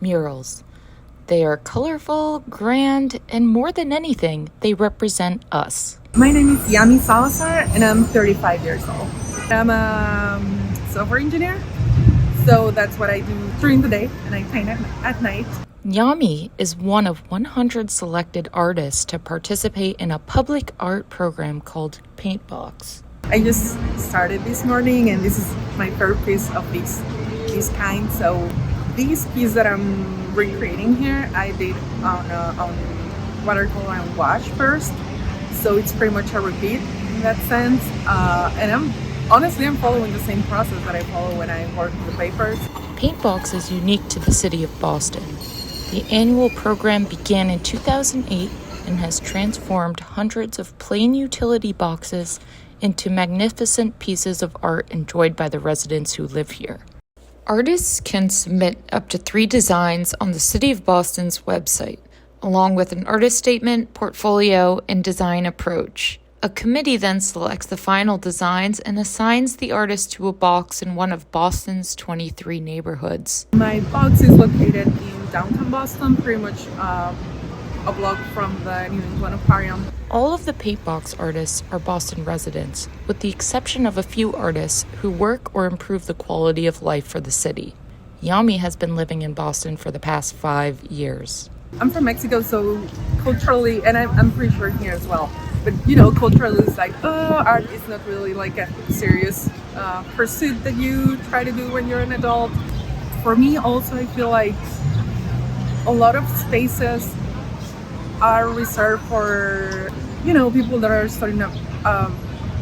murals. They are colorful, grand, and more than anything, they represent us. My name is Yami Salazar, and I'm 35 years old. I'm a software engineer, so that's what I do during the day, and I paint at night. Yami is one of 100 selected artists to participate in a public art program called PaintBox. I just started this morning, and this is my third piece of this kind. So these pieces that I'm recreating here, I did on watercolor and wash first. So it's pretty much a repeat in that sense. And I'm following the same process that I follow when I work with the papers. PaintBox is unique to the city of Boston. The annual program began in 2008 and has transformed hundreds of plain utility boxes into magnificent pieces of art enjoyed by the residents who live here. Artists can submit up to 3 designs on the City of Boston's website, along with an artist statement, portfolio, and design approach. A committee then selects the final designs and assigns the artist to a box in one of Boston's 23 neighborhoods. My box is located in downtown Boston, pretty much a block from the New England Aquarium. All of the PaintBox artists are Boston residents, with the exception of a few artists who work or improve the quality of life for the city. Yami has been living in Boston for the past 5 years. I'm from Mexico, so culturally, and I'm pretty sure here as well, but culturally it's like, art is not really like a serious pursuit that you try to do when you're an adult. For me also, I feel like a lot of spaces are reserved for people that are starting a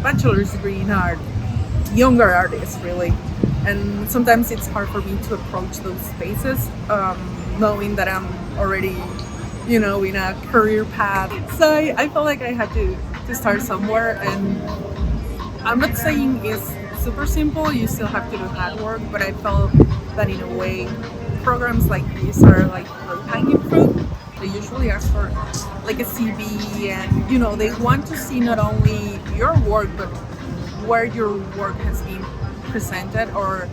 bachelor's degree in art, younger artists really, and sometimes it's hard for me to approach those spaces knowing that I'm already in a career path. So I felt like I had to start somewhere, and I'm not saying it's super simple, you still have to do hard work, but I felt that in a way programs like these are like low-hanging fruit. They usually ask for like a CV, and they want to see not only your work but where your work has been presented, or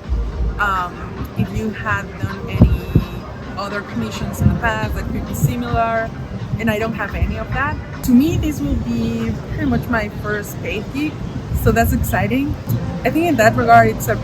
if you had done any other commissions in the past that could be similar, and I don't have any of that. To me, this will be pretty much my first paid gig, so that's exciting. I think in that regard it's a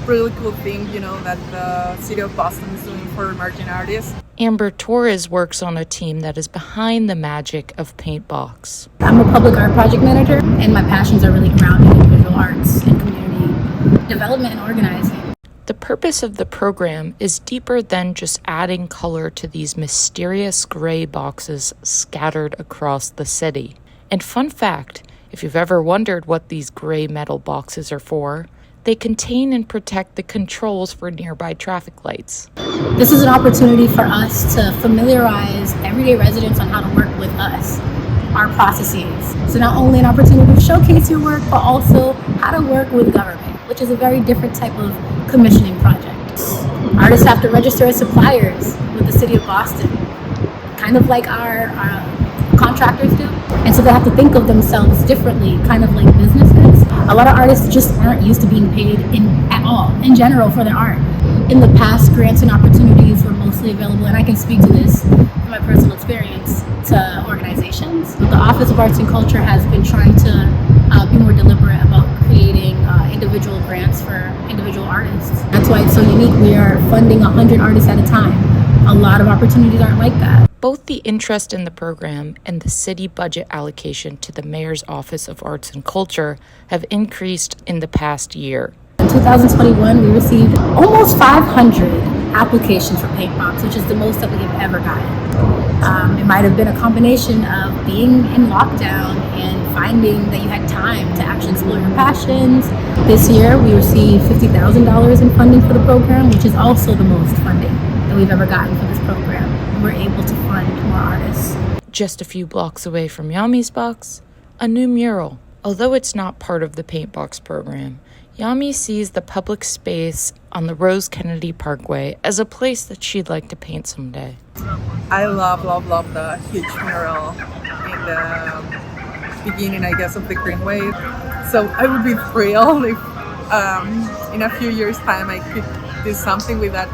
really cool thing, that the city of Boston is doing for emerging artists. Amber Torres works on a team that is behind the magic of PaintBox. I'm a public art project manager, and my passions are really grounded in visual arts and community development and organizing. The purpose of the program is deeper than just adding color to these mysterious gray boxes scattered across the city. And fun fact, if you've ever wondered what these gray metal boxes are for, they contain and protect the controls for nearby traffic lights. This is an opportunity for us to familiarize everyday residents on how to work with us, our processes. So not only an opportunity to showcase your work, but also how to work with government, which is a very different type of commissioning project. Artists have to register as suppliers with the city of Boston, kind of like our contractors do. And so they have to think of themselves differently, kind of like businesses. A lot of artists just aren't used to being paid at all, in general, for their art. In the past, grants and opportunities were mostly available, and I can speak to this from my personal experience, to organizations. The Office of Arts and Culture has been trying to be more deliberate about creating individual grants for individual artists. That's why it's so unique. We are funding 100 artists at a time. A lot of opportunities aren't like that. Both the interest in the program and the city budget allocation to the Mayor's Office of Arts and Culture have increased in the past year. In 2021, we received almost 500 applications for PaintBox, which is the most that we have ever gotten. It might have been a combination of being in lockdown and finding that you had time to actually explore your passions. This year, we received $50,000 in funding for the program, which is also the most funding that we've ever gotten for this program. We're able to fund more artists. Just a few blocks away from Yami's box, a new mural. Although it's not part of the PaintBox program, Yami sees the public space on the Rose Kennedy Parkway as a place that she'd like to paint someday. I love the huge mural in the beginning, I guess, of the Greenway. So I would be thrilled if in a few years' time I could do something with that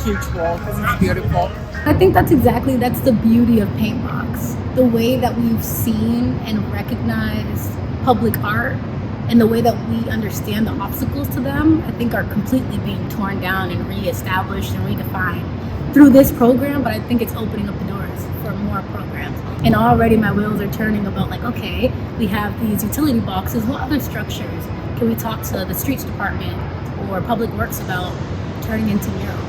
huge role because it's beautiful. I think that's the beauty of PaintBox. The way that we've seen and recognized public art and the way that we understand the obstacles to them, I think are completely being torn down and reestablished and redefined through this program. But I think it's opening up the doors for more programs. And already my wheels are turning about like, okay, we have these utility boxes. What other structures can we talk to the streets department or public works about turning into murals?